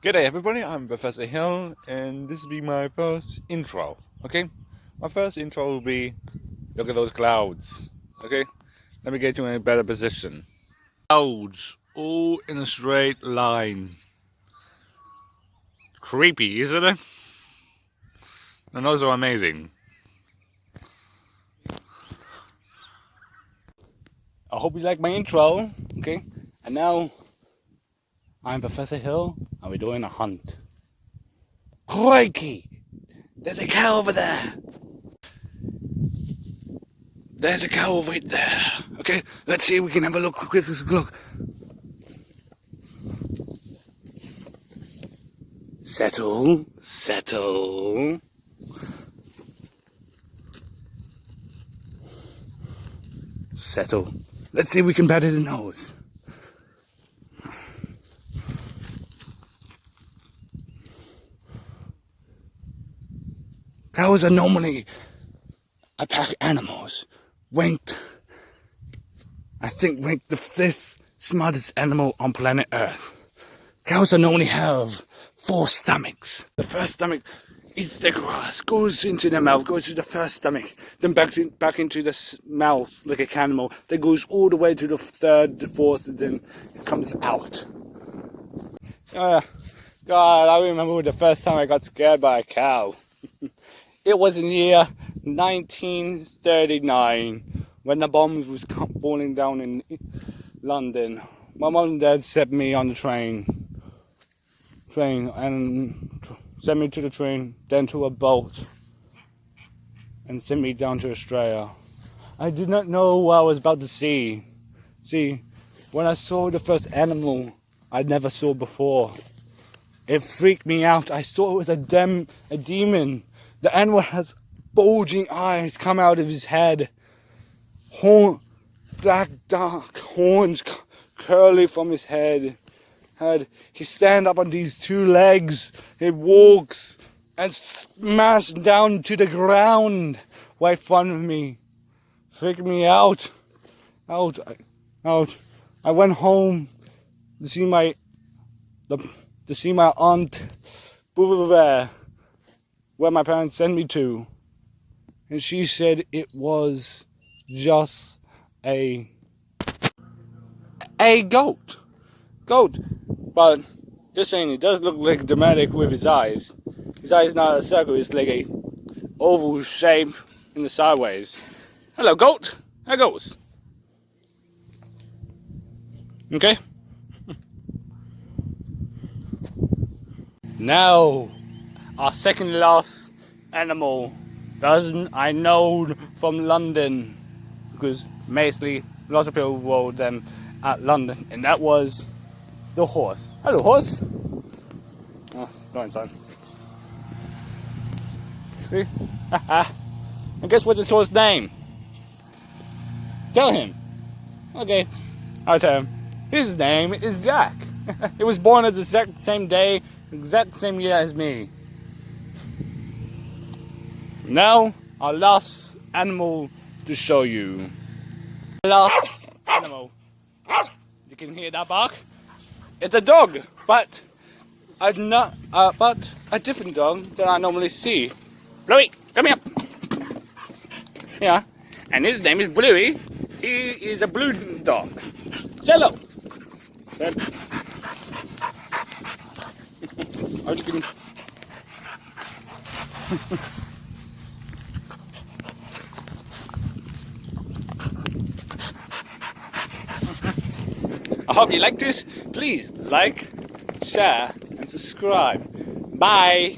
G'day everybody, I'm Professor Hill, and this will be my first intro, okay? My first intro will be, look at those clouds, okay? Let me get you in a better position. Clouds, all in a straight line. Creepy, isn't it? And those are amazing. I hope you like my intro, okay? And now, I'm Professor Hill, and we're doing a hunt. Crikey! There's a cow over there! There's a cow right there. Okay, let's see if we can have a look. Quick look. Settle. Settle. Settle. Let's see if we can pat his nose. Cows are normally a pack animals. Ranked the fifth smartest animal on planet Earth. Cows normally have 4 stomachs. The first stomach eats the grass, goes into the mouth, goes to the first stomach, then back into the mouth like a camel, then goes all the way to the third, the fourth, and then it comes out. God, I remember the first time I got scared by a cow. It was in the year 1939 when the bombs was falling down in London. My mom and dad set me on the train and sent me to the train, then to a boat, and sent me down to Australia. I did not know what I was about to see. See, when I saw the first animal I never saw before, it freaked me out. I saw it was a demon. The animal has bulging eyes come out of his head. Black dark horns curly from his head. He stand up on these 2 legs. He walks and smash down to the ground right in front of me. Freaked me out. I went home to see my aunt where my parents sent me to, and she said it was just a goat, but just saying, it does look like dramatic with his eyes. His eyes not a circle, it's like a oval shape in the sideways. Hello, goat. How goes? Okay. Now, our second last animal I know from London, because mostly lots of people rode them at London, and that was the horse. Hello, horse. Oh, go inside. See? And guess what's his horse's name? Tell him. Okay, I'll tell him. His name is Jack. He was born at the exact same day, exact same year as me. Now, our last animal to show you. Last animal. You can hear that bark? It's a dog, but a different dog than I normally see. Bluey, come here. Yeah, and his name is Bluey. He is a blue dog. Say hello. Say hello. I hope you like this. Please like, share, and subscribe. Bye.